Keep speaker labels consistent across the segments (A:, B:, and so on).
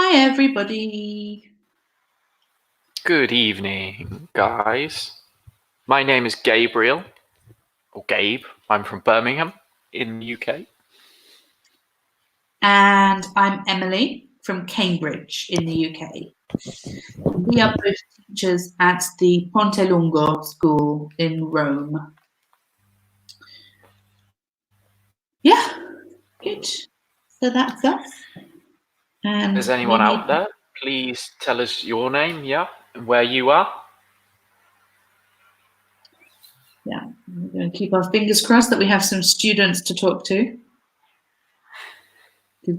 A: Hi, everybody.
B: Good evening, guys. My name is Gabriel, or Gabe. I'm from Birmingham in the UK.
A: And I'm Emily from Cambridge in the UK. We are both teachers at the Ponte Lungo School in Rome. Yeah, good. So that's us. And
B: Is anyone out there? Please tell us your name, and where you are.
A: Yeah, we're going to keep our fingers crossed that we have some students to talk to.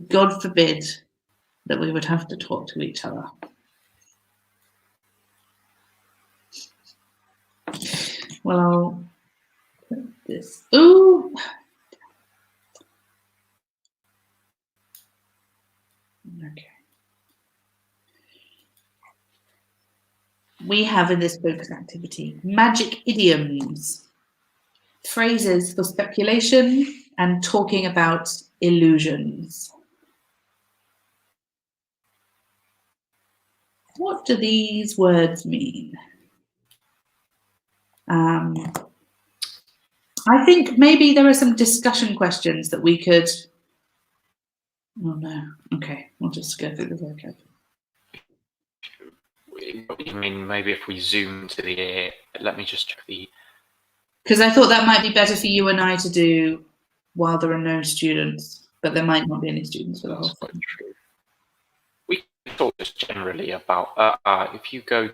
A: God forbid that we would have to talk to each other. Well, I'll put this. Ooh. Okay. We have in this focus activity magic idioms, phrases for speculation and talking about illusions. What do these words mean? I think maybe there are some discussion questions that we could. Oh no. Okay, we'll just go through the vocab.
B: You mean maybe if we zoom to the let me just check the.
A: Because I thought that might be better for you and I to do while there are no students, but there might not be any students for the whole thing.
B: True. We talk just generally about if you go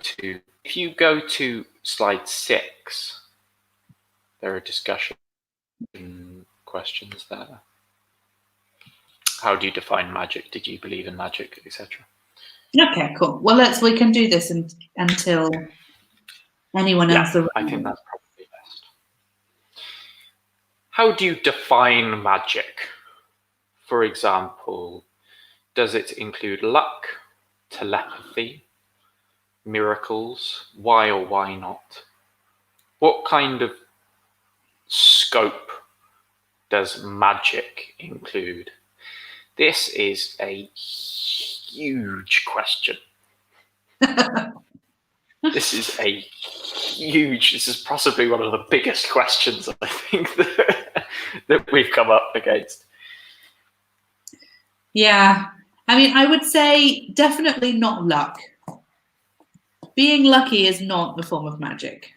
B: to slide 6, there are discussion questions there. How do you define magic? Did you believe in magic, etc.?
A: Okay, cool. Well, we can do this until anyone else arrives.
B: I think that's probably best. How do you define magic? For example, does it include luck, telepathy, miracles? Why or why not? What kind of scope does magic include? This is a huge question. This is possibly one of the biggest questions I think that we've come up against.
A: Yeah, I mean, I would say definitely not luck. Being lucky is not a form of magic.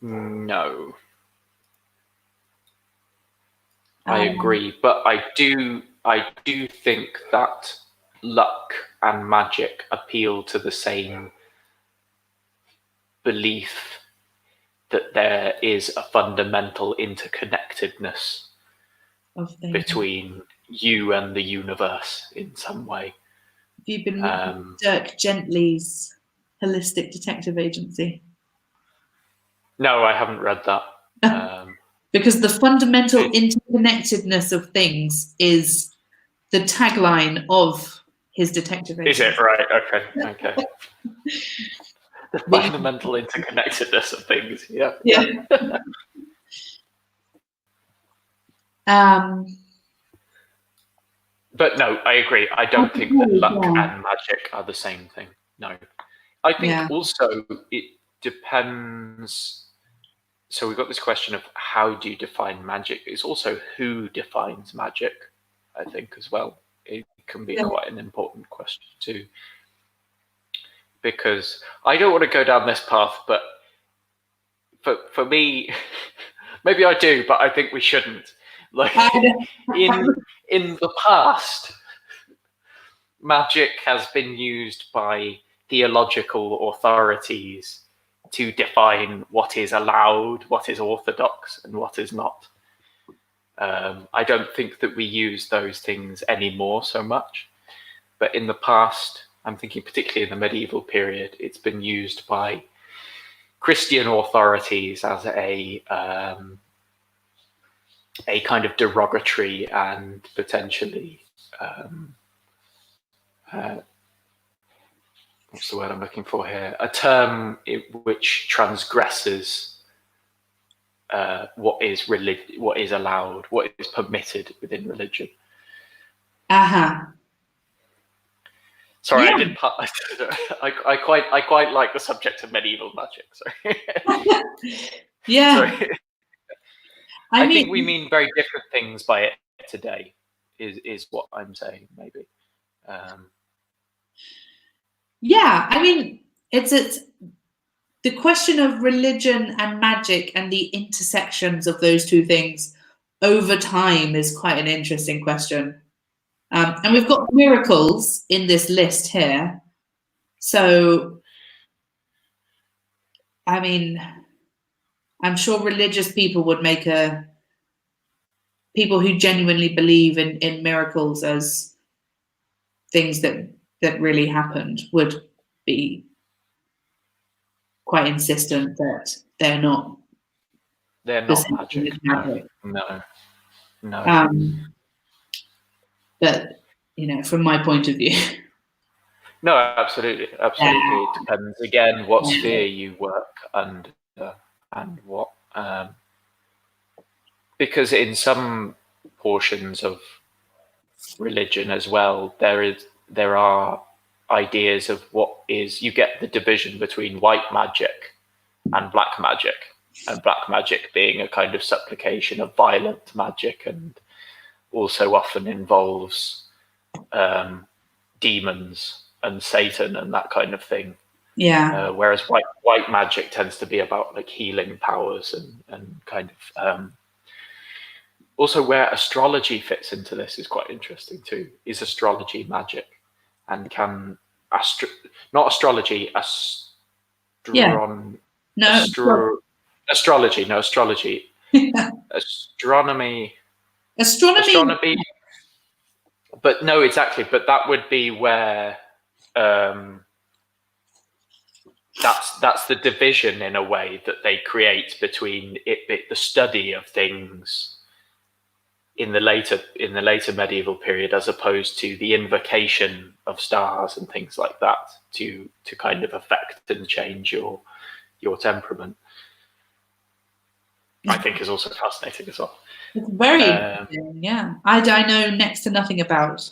B: No. I agree, but I do think that luck and magic appeal to the same belief that there is a fundamental interconnectedness between you and the universe in some way.
A: Have you been reading Dirk Gently's Holistic Detective Agency?
B: No, I haven't read that.
A: Because the fundamental interconnectedness of things is the tagline of his detective agency.
B: Is it? Right, okay. The fundamental interconnectedness of things, yeah. But no, I agree. I don't think that luck and magic are the same thing. No. I think also it depends. So we've got this question of how do you define magic? It's also who defines magic, I think, as well. It can be quite an important question too. Because I don't want to go down this path, but for me, maybe I do, but I think we shouldn't. Like in the past, magic has been used by theological authorities to define what is allowed, what is orthodox, and what is not. I don't think that we use those things anymore so much, but in the past, I'm thinking particularly in the medieval period, it's been used by Christian authorities as a kind of derogatory and potentially what's the word I'm looking for here? A term which transgresses what is allowed, what is permitted within religion. Sorry,
A: Yeah.
B: I did. I quite like the subject of medieval magic. Sorry.
A: Yeah.
B: Sorry.
A: I
B: I
A: mean,
B: think we mean very different things by it today. Is what I'm saying, maybe.
A: yeah. I mean, it's the question of religion and magic and the intersections of those two things over time is quite an interesting question. And we've got miracles in this list here. So, I mean, I'm sure religious people would make people who genuinely believe in miracles as things that really happened would be quite insistent that they're not
B: They're
A: the
B: not
A: same thing
B: magic.
A: as magic.
B: No.
A: But from my point of view,
B: No, absolutely. It depends again what sphere you work under and what, because in some portions of religion as well, there are ideas of what is, you get the division between white magic and black magic being a kind of supplication of violent magic, and also often involves demons and Satan and that kind of thing.
A: yeah.
B: Whereas white magic tends to be about like healing powers and kind of also where astrology fits into this is quite interesting too. Is astrology magic? And can not astrology,
A: Yeah. No.
B: astrology, no astrology, astronomy, but no, exactly. But that would be where that's the division in a way that they create between the study of things in the later medieval period, as opposed to the invocation of stars and things like that to kind of affect and change your temperament. I think is also fascinating as well.
A: It's very interesting. Yeah, I know next to nothing about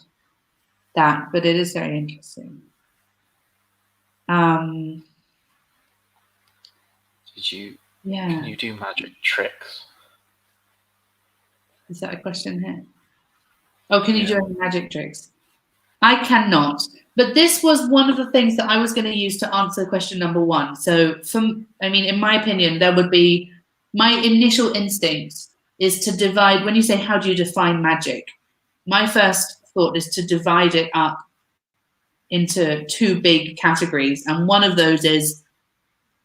A: that, but it is very interesting.
B: Can you do magic tricks?
A: Is that a question here? Oh, can you do any magic tricks? I cannot. But this was one of the things that I was going to use to answer question number one. So, in my opinion, there would be my initial instinct is to divide. When you say how do you define magic, my first thought is to divide it up into two big categories, and one of those is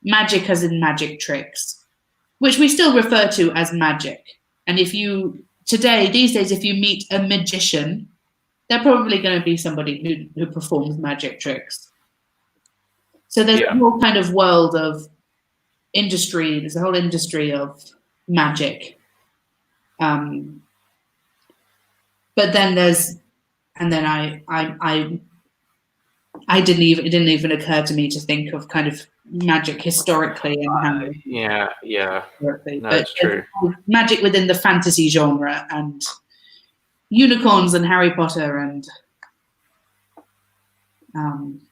A: magic as in magic tricks, which we still refer to as magic. And these days, if you meet a magician, they're probably going to be somebody who performs magic tricks. So there's a whole kind of world of industry. There's a whole industry of magic. But then it didn't even occur to me to think of kind of magic historically and how.
B: No, it's true.
A: Magic within the fantasy genre and unicorns and Harry Potter and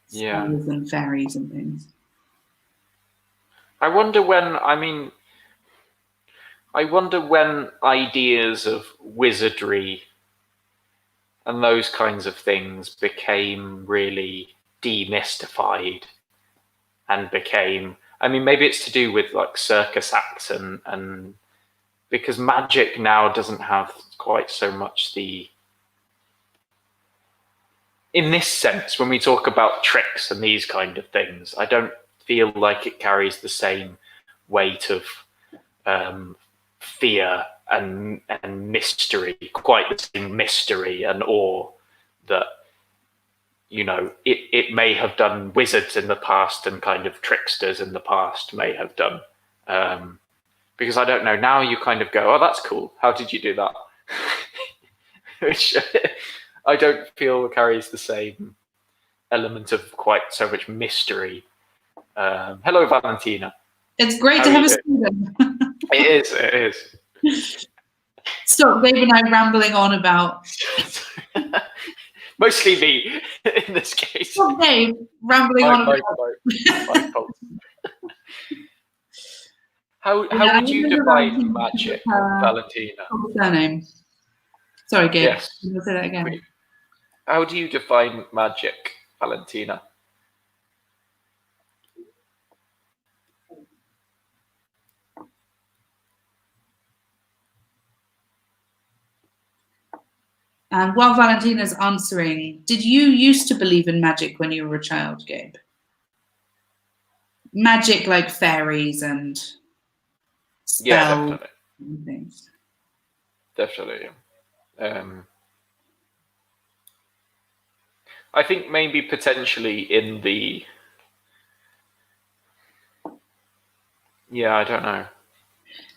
A: spells and fairies and things.
B: I wonder when ideas of wizardry and those kinds of things became really demystified and became, maybe it's to do with like circus acts and because magic now doesn't have quite so much in this sense, when we talk about tricks and these kind of things, I don't feel like it carries the same weight of fear and mystery, quite the same mystery and awe that, it may have done wizards in the past and kind of tricksters in the past may have done. Because I don't know, now you kind of go, oh, that's cool. How did you do that? Which I don't feel carries the same element of quite so much mystery. Hello, Valentina.
A: It's great to have a student.
B: It is.
A: Stop Dave and I rambling on about.
B: Mostly me in this case.
A: Okay, rambling on.
B: My fault. How would you define magic, Valentina?
A: Surname. Sorry, Gabe.
B: Yes.
A: Can you say that again?
B: How do you define magic, Valentina?
A: And while Valentina's answering, did you used to believe in magic when you were a child, Gabe? Magic like fairies and spells,
B: yeah, definitely.
A: And things.
B: Definitely. I think maybe potentially in the... Yeah, I don't know.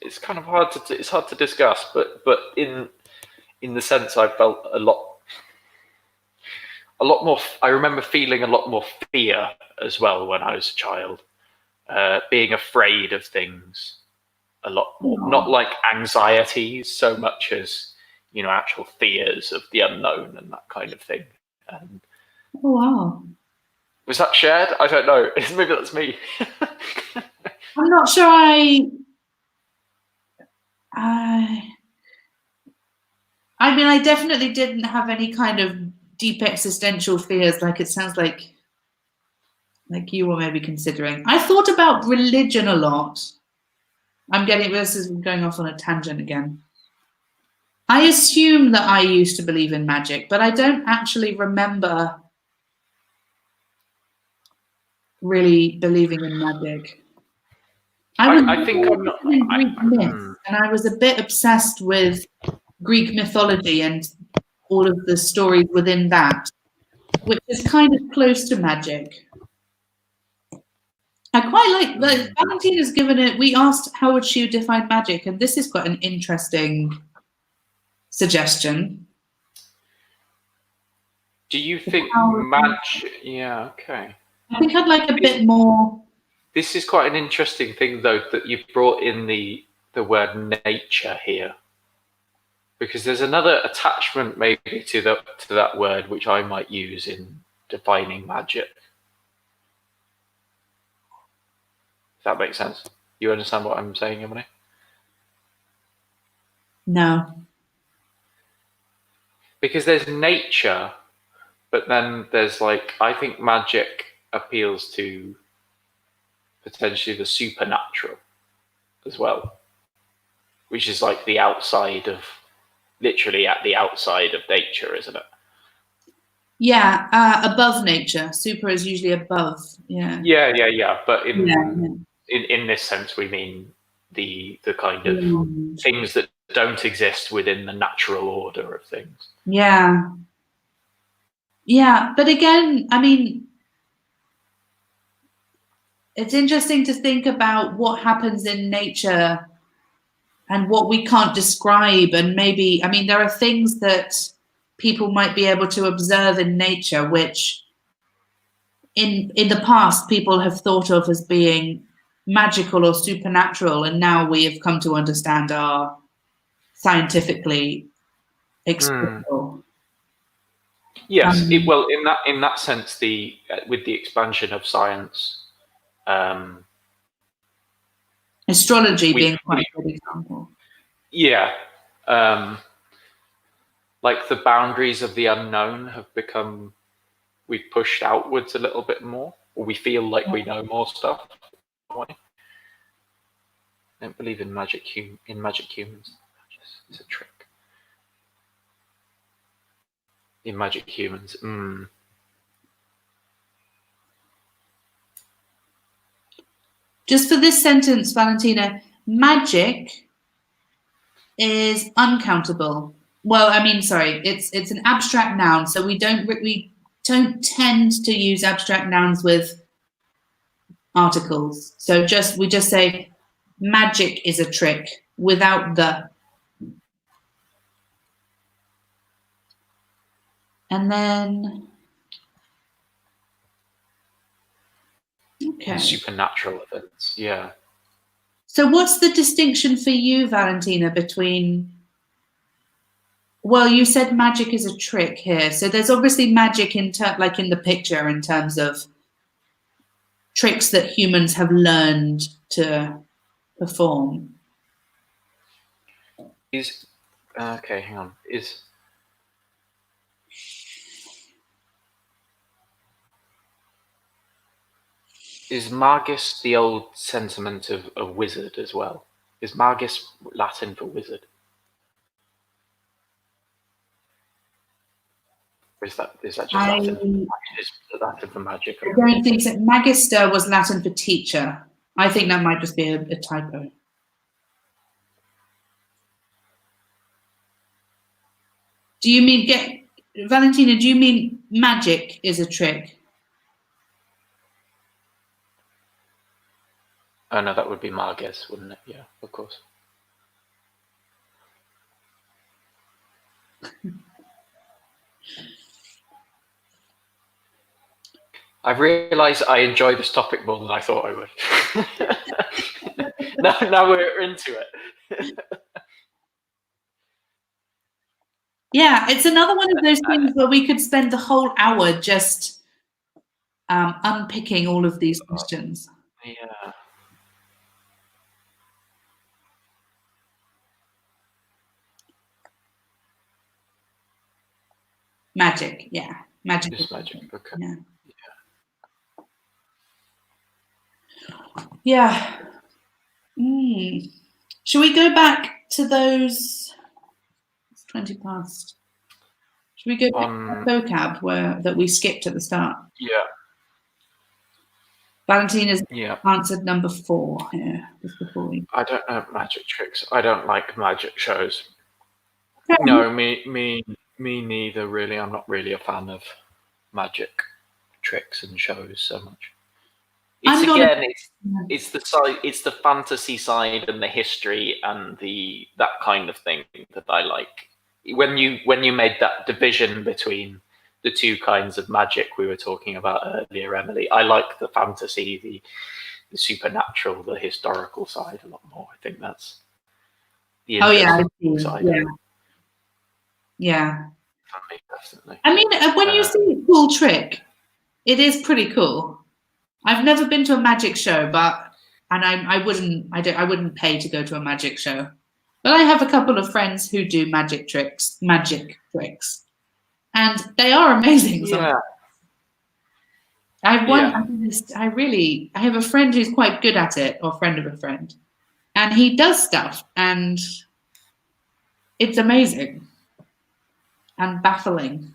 B: It's kind of hard to discuss, but in the sense I felt a lot more. I remember feeling a lot more fear as well when I was a child, being afraid of things a lot more. Not like anxieties so much as actual fears of the unknown and that kind of thing.
A: Oh wow!
B: Was that shared? I don't know. Maybe that's me.
A: I'm not sure. I mean, I definitely didn't have any kind of deep existential fears. Like it sounds like you were maybe considering. I thought about religion a lot. This is going off on a tangent again. I assume that I used to believe in magic, but I don't actually remember really believing in magic.
B: I think I'm not.
A: In Greek myth, and I was a bit obsessed with Greek mythology and all of the stories within that, which is kind of close to magic. I quite like Valentina's given it. We asked how would she define magic, and this is quite an interesting suggestion.
B: Do you think magic? Yeah, okay.
A: I think I'd like a bit more.
B: This is quite an interesting thing, though, that you've brought in the word nature here, because there's another attachment maybe to that word which I might use in defining magic. If that makes sense. You understand what I'm saying, Emily?
A: No.
B: Because there's nature, but then there's I think magic appeals to potentially the supernatural as well, which is like the outside of, literally at the outside of nature, isn't it?
A: Yeah, above nature. Super is usually above. Yeah.
B: Yeah. But in this sense, we mean the kind of things that don't exist within the natural order of things.
A: Yeah. But again, I mean, it's interesting to think about what happens in nature and what we can't describe. And maybe, I mean, there are things that people might be able to observe in nature, which in the past people have thought of as being magical or supernatural. And now we have come to understand are scientifically explicable.
B: Yes, well, in that sense, with the expansion of science,
A: astrology being quite a good example.
B: Yeah, like the boundaries of the unknown have become, we've pushed outwards a little bit more, or we feel like we know more stuff. I don't believe in magic humans. It's a trick. In magic humans.
A: Just for this sentence, Valentina, magic is uncountable. Well, I mean, sorry, it's an abstract noun, so we don't tend to use abstract nouns with articles. So we just say magic is a trick without the. And then okay.
B: Supernatural events, yeah.
A: So what's the distinction for you, Valentina, between Well, you said magic is a trick here, so there's obviously magic like in the picture in terms of tricks that humans have learned to perform.
B: Okay, hang on. Is Magus the old sentiment of a wizard as well? Is Magus Latin for wizard? Or is that just Latin? Is Latin for magic?
A: I don't think so. Magister was Latin for teacher. I think that might just be a typo. Do you mean Valentina? Do you mean magic is a trick?
B: Oh no, that would be Magus, wouldn't it? Yeah, of course. I've realised I enjoy this topic more than I thought I would. now we're into it.
A: Yeah, it's another one of those things where we could spend the whole hour just unpicking all of these questions.
B: Yeah.
A: Magic, yeah. Magic.
B: Just magic, okay.
A: Yeah. Yeah. Should we go back to those? It's 20 past. Should we go back to the vocab that we skipped at the start?
B: Yeah.
A: Valentina's answered number 4 here. Just before we...
B: I don't know magic tricks. I don't like magic shows. No, me neither. Really, I'm not really a fan of magic tricks and shows so much. It's the fantasy side and the history and that kind of thing that I like. When you made that division between the two kinds of magic we were talking about earlier, Emily, I like the fantasy, the supernatural, the historical side a lot more. I think that's the interesting side.
A: Yeah.
B: For me, definitely.
A: I mean, when you see a cool trick, it is pretty cool. I've never been to a magic show, I wouldn't pay to go to a magic show. But I have a couple of friends who do magic tricks, and they are amazing.
B: Yeah.
A: I have a friend who's quite good at it, or friend of a friend, and he does stuff, and it's amazing and baffling.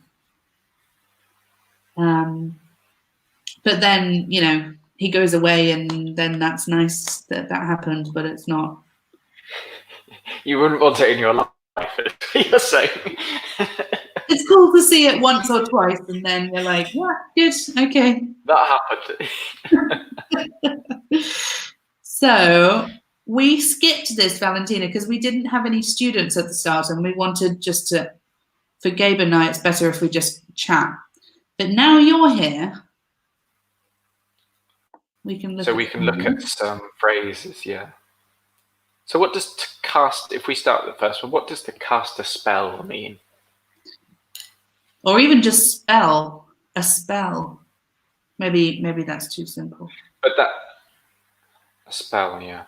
A: But then, he goes away, and then that's nice that happened, but it's not.
B: You wouldn't want it in your life, you're saying.
A: It's cool to see it once or twice, and then you're like, yeah, good, okay.
B: That happened.
A: So we skipped this, Valentina, because we didn't have any students at the start, and we wanted for Gabe and I, it's better if we just chat. But now you're here. We can look
B: at some phrases, yeah. So what does to cast, if we start with the first one, what does to cast a spell mean?
A: Or even just spell a spell. Maybe that's too simple.
B: But a spell, yeah.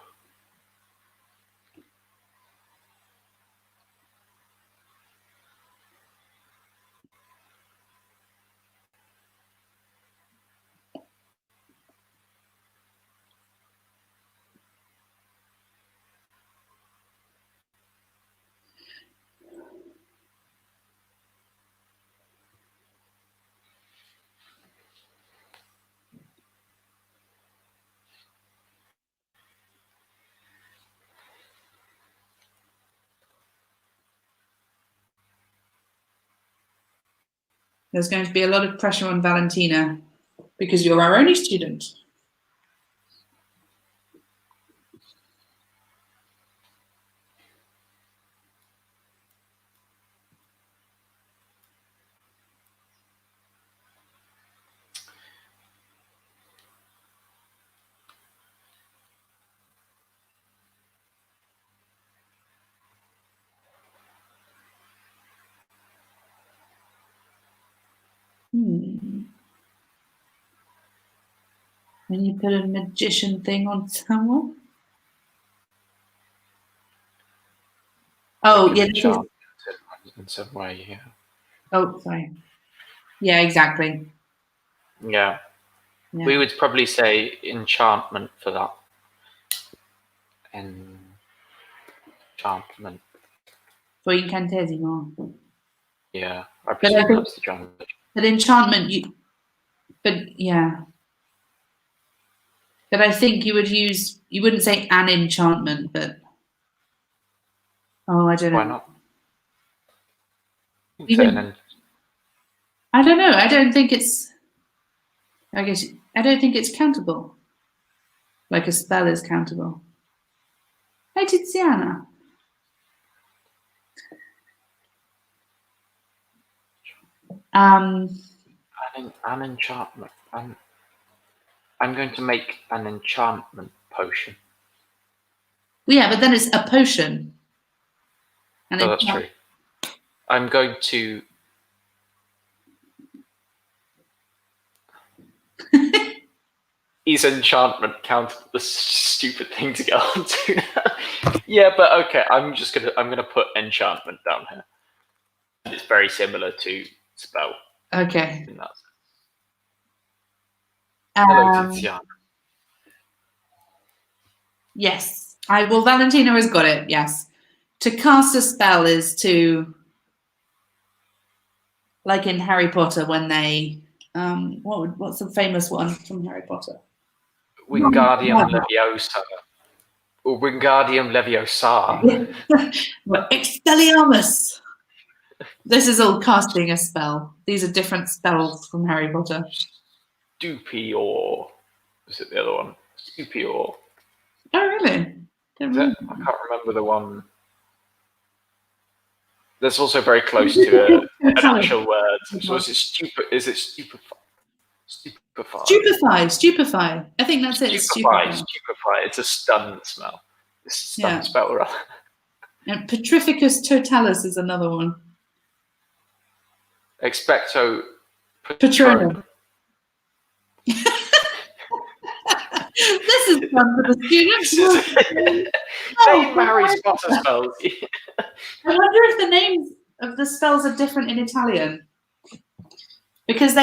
A: There's going to be a lot of pressure on Valentina because you're our only student. When you put a magician thing on someone. Oh, yeah.
B: In some way, yeah.
A: Oh, sorry. Yeah, exactly.
B: Yeah. We would probably say enchantment for that. Enchantment.
A: For incantesimo.
B: Yeah, I presume that's the translation.
A: But enchantment, yeah. But I think you wouldn't say an enchantment, but I don't know.
B: Why not?
A: I don't know. I don't think it's countable. Like a spell is countable. Hey, Tiziana.
B: An enchantment. I'm going to make an enchantment potion.
A: Yeah, but then it's a potion.
B: Oh, that's true. I'm going to. Is enchantment count the stupid thing to get onto? Yeah, but okay. I'm gonna put enchantment down here. It's very similar to spell.
A: Okay.
B: In that sense. Hello, Tiziana.
A: Yes. Valentino has got it. Yes. To cast a spell is to, like in Harry Potter, when they what's the famous one from Harry Potter?
B: Wingardium Leviosa. Or Wingardium Leviosa.
A: Expelliarmus. This is all casting a spell. These are different spells from Harry Potter.
B: Stupior. Is it the other one? Stupior.
A: Oh, really?
B: I can't remember the one. That's also very close to an actual word. So is it stupid? Is it stupefy?
A: Stupefy. I think that's it.
B: Stupefy. It's a stun smell. It's a stun spell, rather.
A: And Petrificus totalis is another one.
B: Expecto
A: Patronum. This is fun for the students.
B: Name Harry Potter spells.
A: I wonder if the names of the spells are different in Italian. Because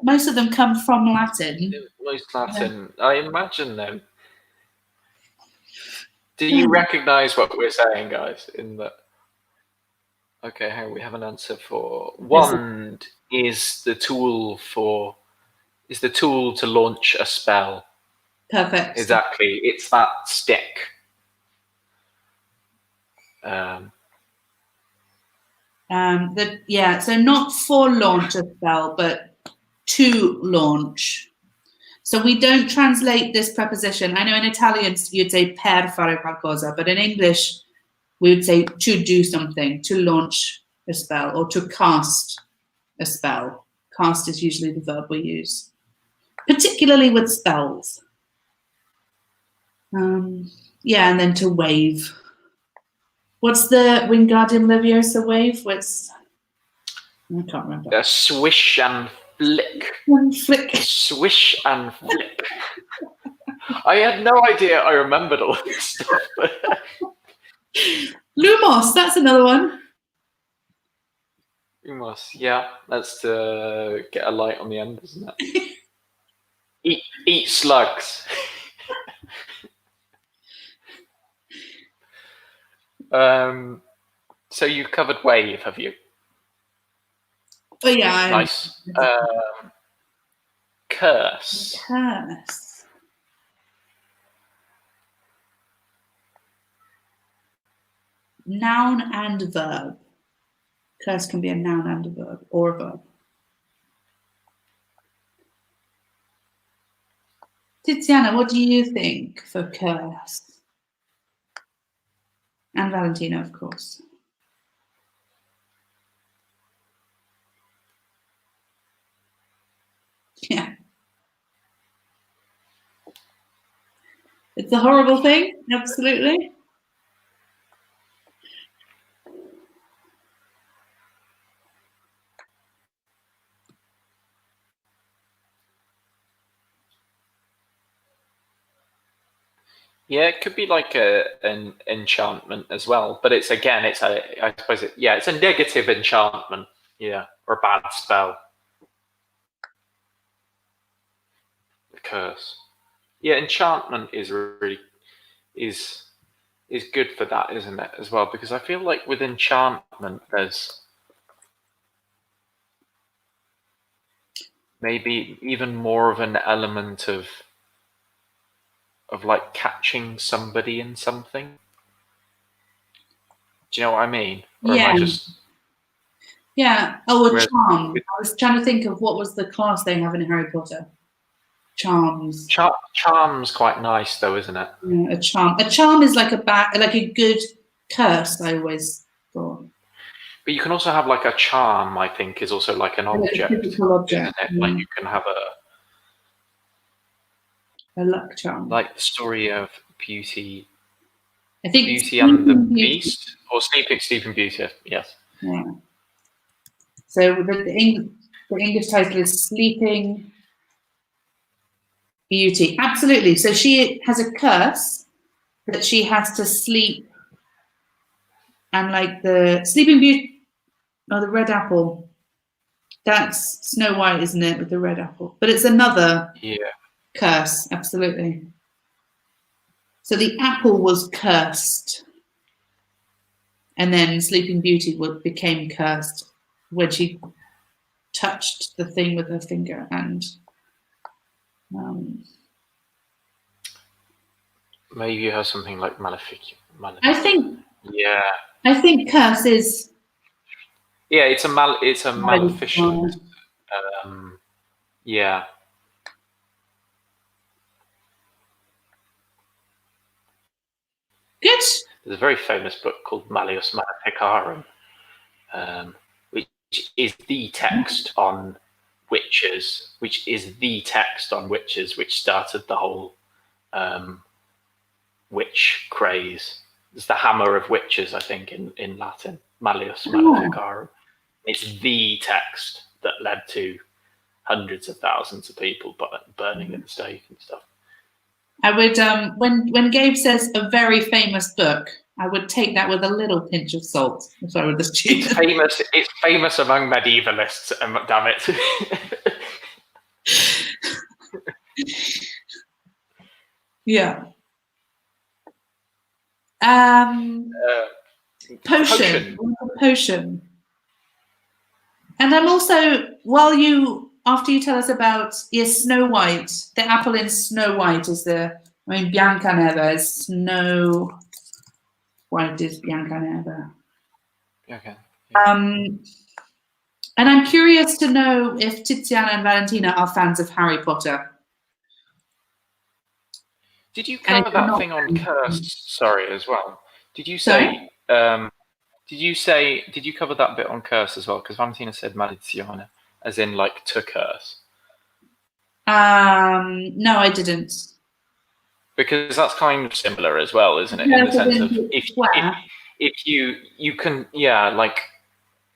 A: most of them come from Latin.
B: Most Latin. I imagine them. Do you recognize what we're saying, guys? Okay, here we have an answer for wand is the tool to launch a spell.
A: Perfect.
B: Exactly. It's that stick.
A: So not for launch a spell, but to launch. So we don't translate this preposition. I know in Italian you'd say per fare qualcosa, but in English we would say to do something, to launch a spell, or to cast a spell. Cast is usually the verb we use, particularly with spells. And then to wave. What's the Wingardium Leviosa wave? I can't remember.
B: Swish and flick.
A: Flick.
B: Swish and flick. I had no idea I remembered all this stuff.
A: Lumos, that's another one.
B: Lumos, yeah. That's to get a light on the end, isn't it? Eat slugs. So you've covered wave, have you?
A: Oh yeah.
B: Nice. Curse.
A: Curse. Noun and verb. Curse can be a noun and a verb, or a verb. Tiziana, what do you think for curse? And Valentino, of course. Yeah. It's a horrible thing, absolutely.
B: Yeah, it could be like an enchantment as well, but it's I suppose it's a negative enchantment, or a bad spell, a curse. Yeah, enchantment is really is good for that, isn't it, as well? Because I feel like with enchantment, there's maybe even more of an element of like catching somebody in something. Do you know what I mean? Or am
A: Yeah.
B: I just...
A: Yeah. Oh, a
B: Whereas
A: charm.
B: with
A: I was trying to think of what was the class they have in Harry Potter. Charms.
B: charm's quite nice, though, isn't it?
A: Yeah, a charm. A charm is like a good curse, I always thought.
B: But you can also have like a charm, I think, is also like an object,
A: a physical object,
B: isn't it? Like you can have
A: a luck charm.
B: like the story of Beauty,
A: I think
B: Beauty and the Beast, or Sleeping Beauty. Yes.
A: Yeah. So the English title is Sleeping Beauty. Absolutely. So she has a curse that she has to sleep, and like the Sleeping Beauty, the red apple. That's Snow White, isn't it, with the red apple? But it's another curse. Absolutely. So the apple was cursed, and then Sleeping Beauty became cursed when she touched the thing with her finger, and
B: maybe you have something like Malefic.
A: I think.
B: Yeah.
A: I think curse is.
B: Yeah, it's a maleficent. Yeah.
A: Good.
B: There's a very famous book called Malleus Maleficarum, which is the text on witches, which started the whole witch craze. It's the hammer of witches, I think, in Latin, Malleus Maleficarum. It's the text that led to hundreds of thousands of people burning at the stake and stuff.
A: I would, when Gabe says a very famous book, I would take that with a little pinch of salt. If I were the student.
B: It's famous among medievalists, damn it.
A: Yeah. Potion. And I'm also, after you tell us about Snow White, the apple in Snow White is Biancaneve is Snow White is Biancaneve.
B: Okay.
A: And I'm curious to know if Tiziana and Valentina are fans of Harry Potter.
B: Did you cover that thing on curse? Sorry, as well. Did you say? Did you cover that bit on curse as well? Because Valentina said maledizione, as in like to curse.
A: No, I didn't.
B: Because that's kind of similar as well, isn't it? In the sense of if you can like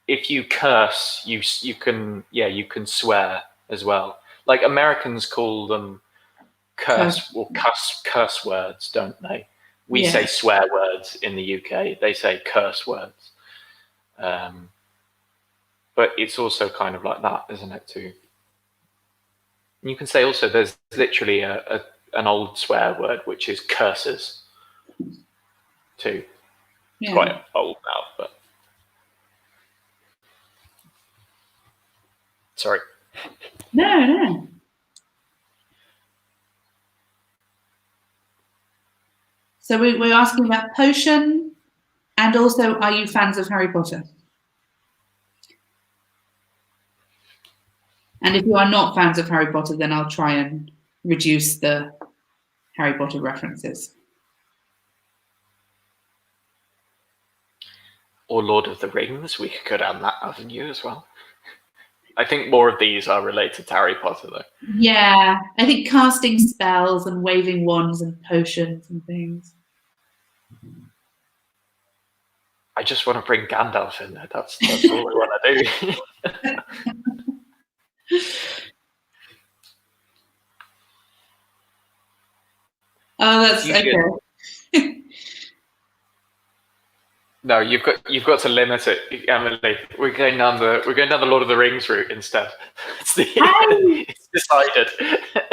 B: if you curse, you can swear as well. Like Americans call them curse words, don't they? We say swear words in the UK. They say curse words. But it's also kind of like that, isn't it, too? You can say also there's literally an old swear word, which is curses, too. It's quite old now, but... Sorry.
A: No. So we're asking about potion, and also, are you fans of Harry Potter? And if you are not fans of Harry Potter, then I'll try and reduce the Harry Potter references.
B: Or Lord of the Rings, we could go down that avenue as well. I think more of these are related to Harry Potter, though.
A: Yeah, I think casting spells and waving wands and potions and things.
B: I just want to bring Gandalf in there. That's all I want to do.
A: Oh, that's okay.
B: No, you've got to limit it, Emily. We're going down the Lord of the Rings route instead. It's decided.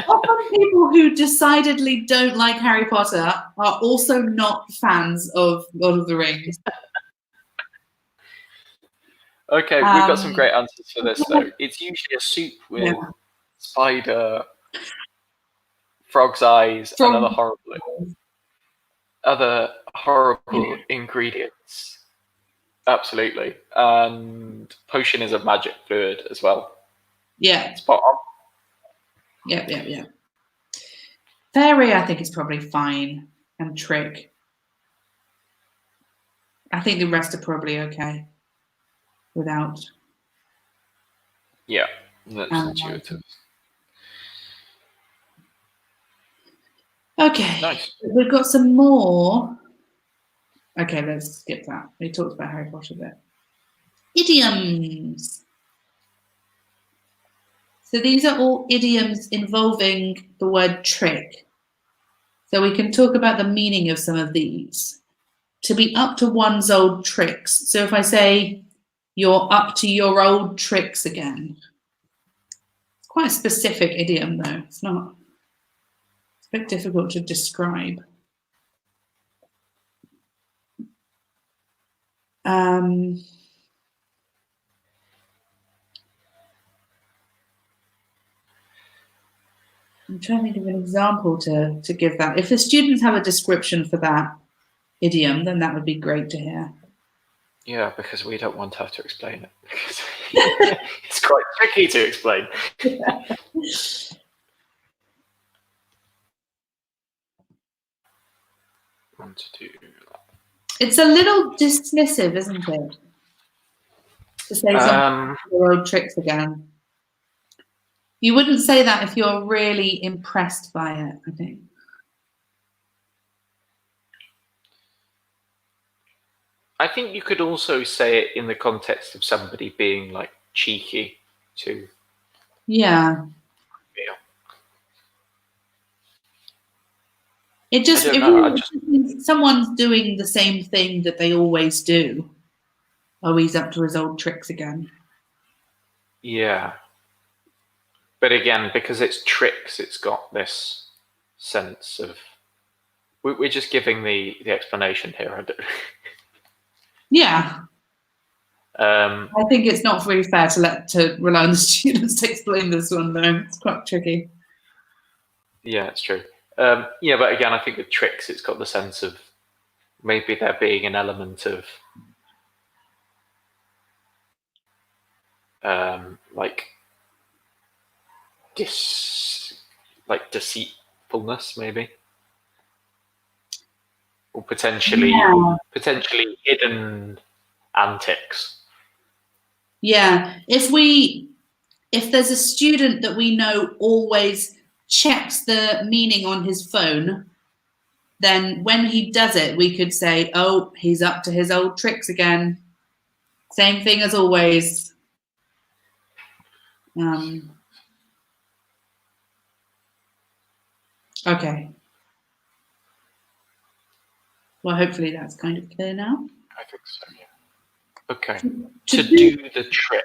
A: Often people who decidedly don't like Harry Potter are also not fans of Lord of the Rings.
B: Okay, we've got some great answers for this though. It's usually a soup with spider, frog's eyes, and other horrible ingredients. Absolutely. And potion is a magic fluid as well.
A: Yeah.
B: Spot on.
A: Yeah. Fairy, I think, is probably fine. And trick. I think the rest are probably okay without.
B: Yeah, that's intuitive.
A: Okay.
B: Nice.
A: We've got some more. Okay, let's skip that. We talked about Harry Potter a bit. Idioms. So these are all idioms involving the word trick. So we can talk about the meaning of some of these. To be up to one's old tricks. So if I say, you're up to your old tricks again. It's quite a specific idiom though. It's not, it's a bit difficult to describe. I'm trying to think of an example to give that. If the students have a description for that idiom, then that would be great to hear.
B: Yeah, because we don't want to have to explain it. Because it's quite tricky to explain.
A: It's a little dismissive, isn't it? To say some your old tricks again. You wouldn't say that if you're really impressed by it, I think.
B: I think you could also say it in the context of somebody being like cheeky too.
A: Yeah. It just means someone's doing the same thing that they always do. Oh, he's up to his old tricks again.
B: Yeah. But again, because it's tricks, it's got this sense of we're just giving the explanation here.
A: Yeah. I think it's not really fair to rely on the students to explain this one though. It's quite tricky.
B: Yeah, it's true. Yeah, but again, I think with tricks, it's got the sense of maybe there being an element of like deceitfulness, maybe, or potentially hidden antics.
A: Yeah, if there's a student that we know always checks the meaning on his phone, then when he does it, we could say, oh, he's up to his old tricks again. Same thing as always. Okay. Well, hopefully that's kind of clear now.
B: I think so, yeah. Okay. To do the trick.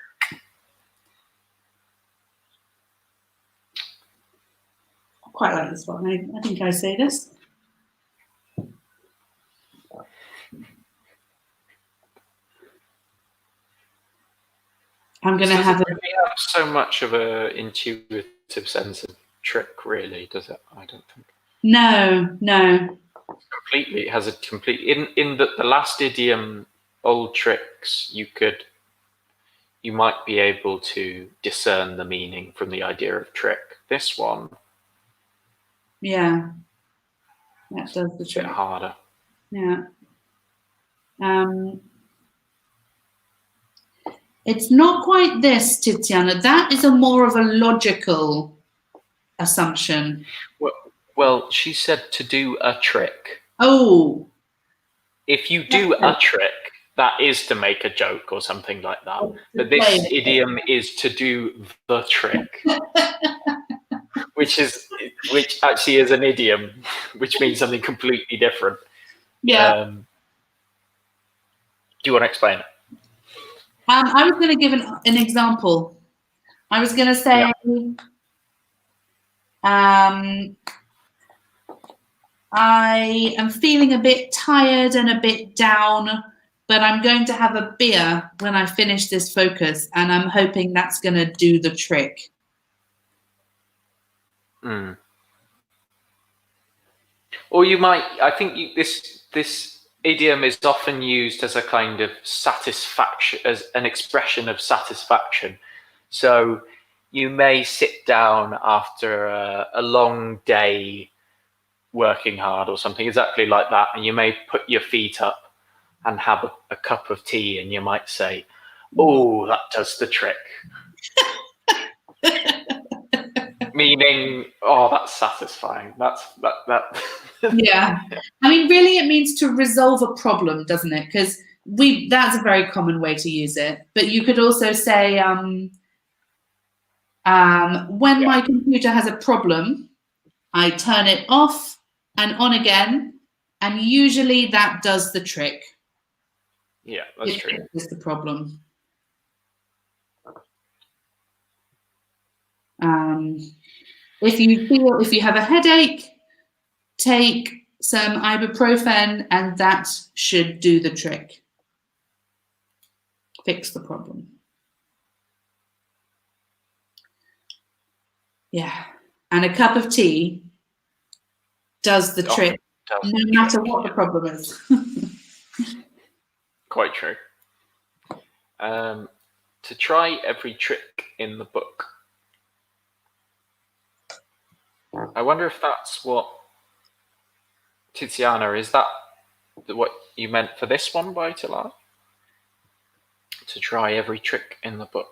A: I quite like this one. I think I say this. I'm going to have
B: so much of an intuitive sense of trick, really, does it? I don't think.
A: No.
B: Completely, it has a complete in the last idiom, old tricks. You might be able to discern the meaning from the idea of trick. This one,
A: yeah, that does the trick.
B: A bit harder.
A: Yeah. It's not quite this, Tiziana. That is a more of a logical assumption.
B: Well, she said to do a trick.
A: Oh.
B: If you do a trick, that is to make a joke or something like that. But this idiom is to do the trick, which actually is an idiom which means something completely different.
A: Yeah.
B: Do you want to explain it?
A: I was going to give an example. I was going to say, I am feeling a bit tired and a bit down, but I'm going to have a beer when I finish this focus, and I'm hoping that's going to do the trick.
B: Mm. Or you might, I think this idiom is often used as a kind of satisfaction, as an expression of satisfaction. So you may sit down after a long day working hard or something exactly like that, and you may put your feet up and have a cup of tea, and you might say, "Oh, that does the trick." Meaning, oh, that's satisfying. That.
A: Yeah. I mean, really, it means to resolve a problem, doesn't it? Because that's a very common way to use it. But you could also say, when my computer has a problem, I turn it off and on again, and usually that does the trick.
B: Yeah, that's true.
A: It fixes the problem. If you have a headache, take some ibuprofen, and that should do the trick. Fix the problem. Yeah. And a cup of tea does the trick, no matter what the problem is.
B: Quite true. To try every trick in the book. I wonder if that's what Tiziana, is that what you meant for this one by Talar? To try every trick in the book.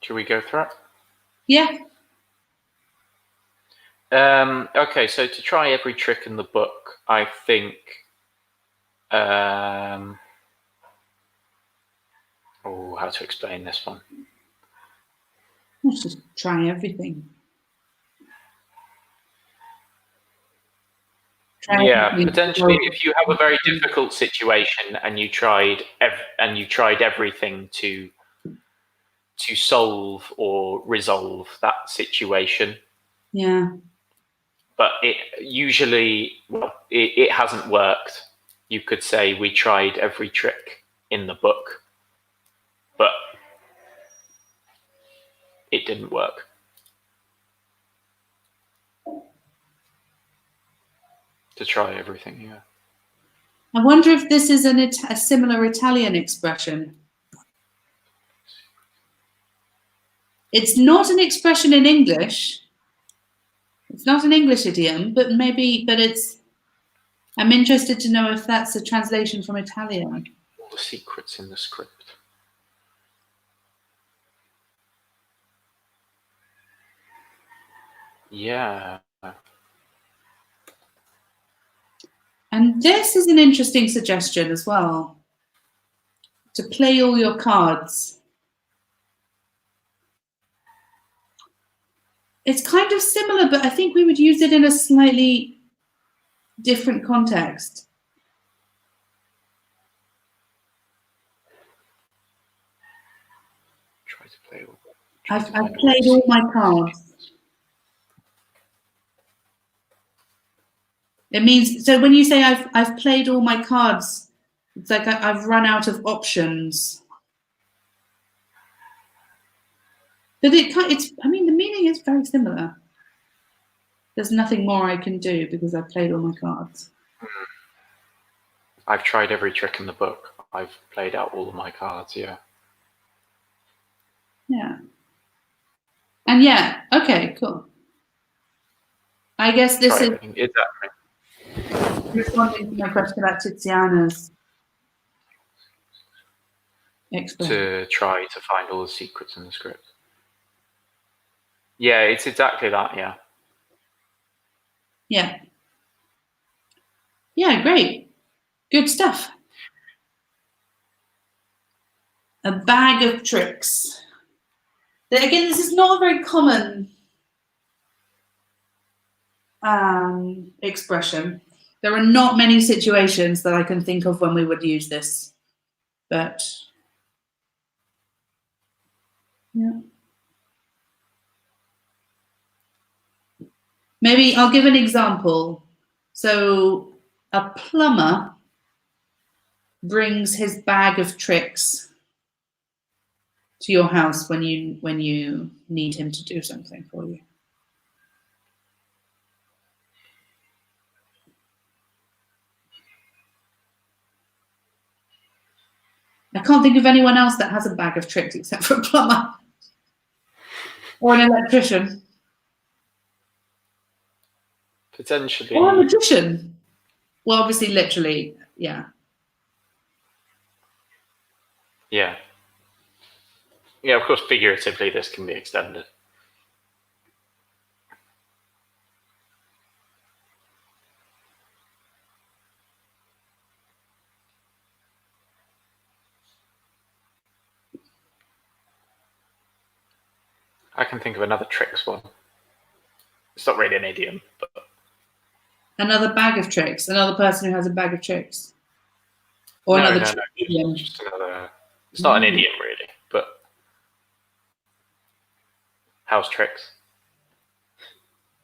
B: Should we go through it?
A: Yeah.
B: Okay, so to try every trick in the book, I think. Oh, how to explain this one?
A: Let's just try everything.
B: Potentially, if you have a very difficult situation and you tried everything to solve or resolve that situation.
A: Yeah.
B: But it usually, it hasn't worked. You could say we tried every trick in the book, but it didn't work. To try everything, yeah.
A: I wonder if this is a similar Italian expression. It's not an expression in English. It's not an English idiom, but I'm interested to know if that's a translation from Italian.
B: All the secrets in the script. Yeah.
A: And this is an interesting suggestion as well. To play all your cards. It's kind of similar, but I think we would use it in a slightly different context.
B: Try to play all.
A: I've played all my cards. It means, so when you say I've played all my cards, it's like I've run out of options. But I mean, the meaning is very similar. There's nothing more I can do because I've played all my cards.
B: I've tried every trick in the book. I've played out all of my cards, yeah.
A: Yeah. And yeah, okay, cool. I guess this
B: Try
A: is
B: everything. Exactly.
A: responding to my question about Tiziana's expression.
B: To try to find all the secrets in the script. Yeah, it's exactly that, yeah.
A: Yeah. Yeah, great. Good stuff. A bag of tricks. Again, this is not a very common expression. There are not many situations that I can think of when we would use this, but yeah. Maybe I'll give an example. So a plumber brings his bag of tricks to your house when you need him to do something for you. I can't think of anyone else that has a bag of tricks except for a plumber or an electrician
B: Potentially.
A: or a magician. Well, obviously, literally, yeah.
B: Yeah. Yeah, of course, figuratively, this can be extended. I can think of another tricks one. It's not really an idiom, but
A: Another bag of tricks. Another person who has a bag of tricks. Or
B: no,
A: another
B: no, just another. It's not an idiom really, but house tricks.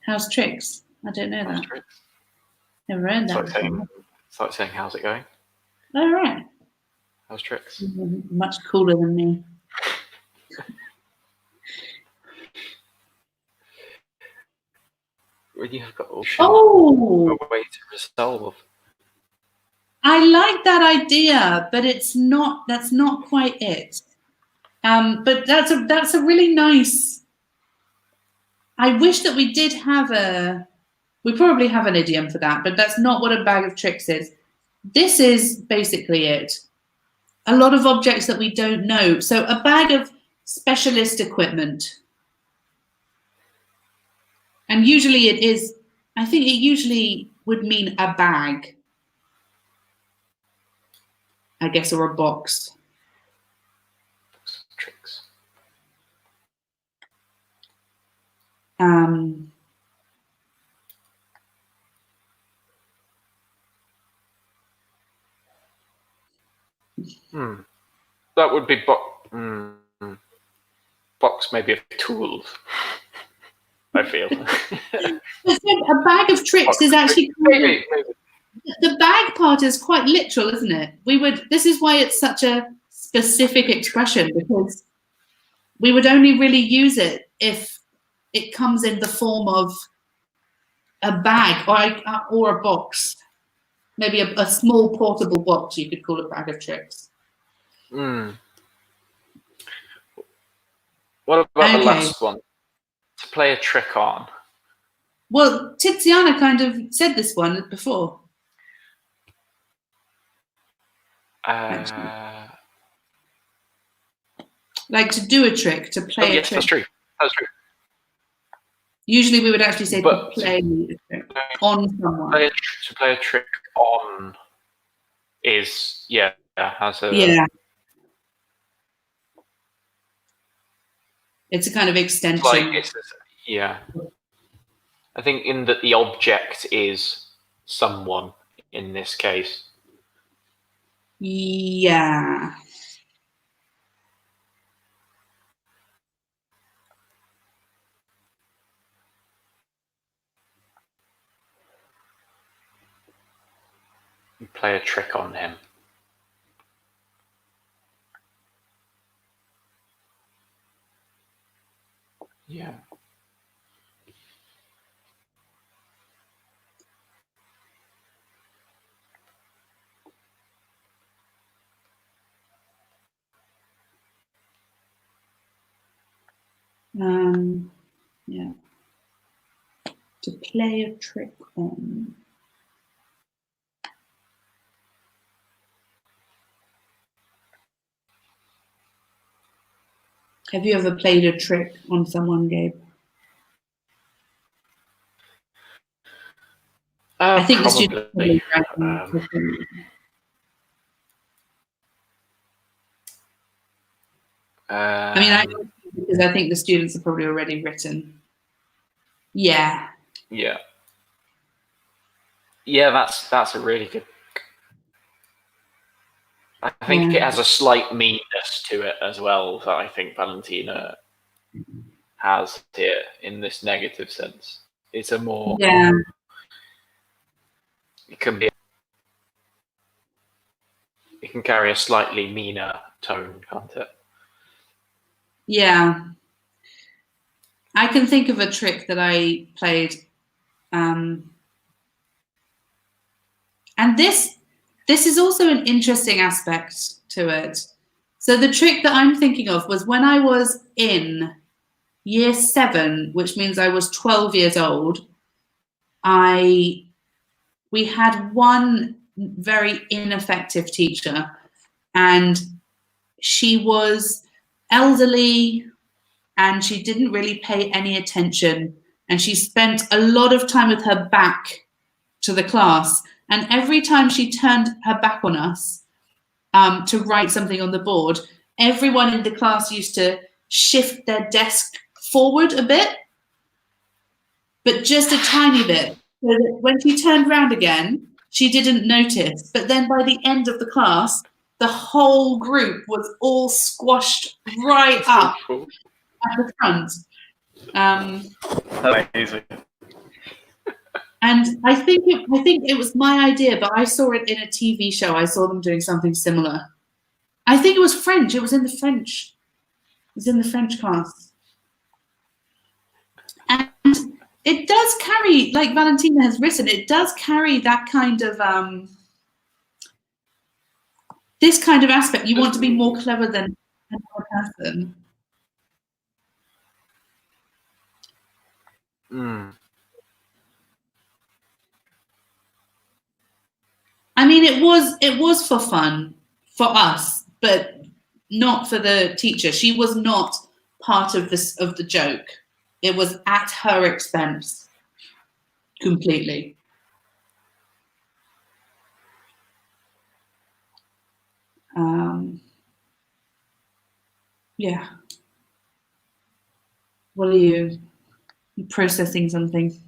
A: House tricks. I don't know
B: House
A: that.
B: tricks.
A: Never heard
B: It's
A: that
B: like
A: before.
B: saying, how's it going?
A: All right.
B: House tricks.
A: Much cooler than me.
B: When you have got a way to resolve.
A: I like that idea, but that's not quite it. But that's a really nice. I wish that we did have we probably have an idiom for that, but that's not what a bag of tricks is. This is basically it. A lot of objects that we don't know. So a bag of specialist equipment. And usually it is, I think it usually would mean a bag, I guess, or a box.
B: Tricks. That would be box maybe of tools. I feel.
A: A bag of tricks is actually
B: maybe.
A: The bag part is quite literal, isn't it? This is why it's such a specific expression, because we would only really use it if it comes in the form of a bag or a box. Maybe a small portable box you could call a bag of tricks.
B: What about the last one? To play a trick on.
A: Well, Tiziana kind of said this one before. Like to do a trick, to play a trick.
B: That's true. That's true.
A: Usually we would actually say to play a trick on someone.
B: To play a trick on is, has a...
A: Yeah. It's a kind of extension.
B: I think in that the object is someone in this case.
A: Yeah.
B: You play a trick on him. Yeah.
A: Yeah. To play a trick on. Have you ever played a trick on someone, Gabe? I think
B: probably.
A: the students I mean, because I think the students are probably already written. Yeah.
B: Yeah. Yeah, that's a really good. I think it has a slight meanness to it as well that I think Valentina has here in this negative sense. It's a more.
A: Yeah.
B: It can be. It can carry a slightly meaner tone, can't it?
A: Yeah. I can think of a trick that I played. And this is also an interesting aspect to it. So the trick that I'm thinking of was when I was in year 7, which means I was 12 years old. We had one very ineffective teacher, and she was elderly and she didn't really pay any attention, and she spent a lot of time with her back to the class, and every time she turned her back on us to write something on the board, everyone in the class used to shift their desk forward a bit, but just a tiny bit. So that when she turned around again, she didn't notice. But then by the end of the class, the whole group was all squashed right up at the front.
B: Amazing.
A: And I think it was my idea, but I saw it in a TV show. I saw them doing something similar. I think it was French. It was in the French. It was in the French class. And it does carry, like Valentina has written, it does carry that kind of this kind of aspect. You want to be more clever than another person. I mean, it was for fun for us, but not for the teacher. She was not part of the joke. It was at her expense completely. Yeah. What are you processing something?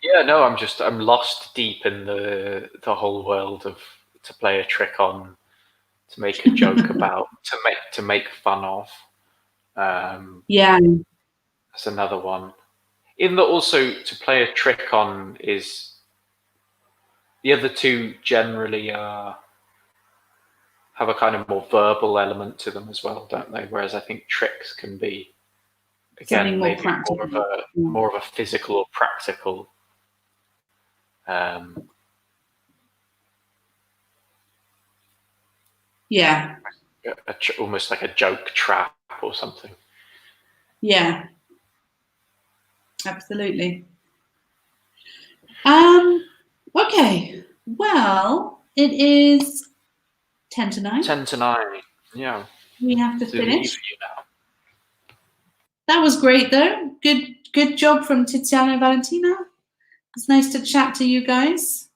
B: Yeah, no, I'm lost deep in the whole world of to play a trick on, to make a joke about, to make fun of.
A: Yeah.
B: That's another one. In that also to play a trick on is the other two generally have a kind of more verbal element to them as well, don't they? Whereas I think tricks can be again maybe more of a physical or practical.
A: Yeah.
B: Almost like a joke trap or something.
A: Yeah. Absolutely. Okay. Well, it is 10 to 9.
B: 10 to 9. Yeah.
A: We have to finish. That was great, though. Good job from Tiziana and Valentina. It's nice to chat to you guys.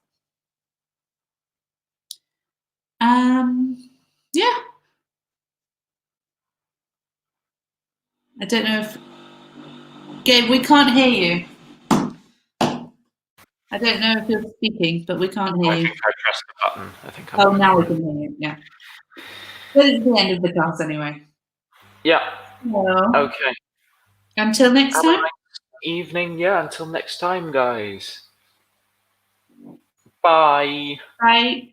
A: Yeah. I don't know if Gabe, we can't hear you. I don't know if you're speaking, but we can't hear you.
B: I think I pressed the button. I think.
A: Oh, now we can hear you. Yeah. But it's the end of the class anyway.
B: Yeah.
A: Well,
B: okay.
A: Until next time.
B: Have a nice evening. Yeah. Until next time, guys. Bye.
A: Bye.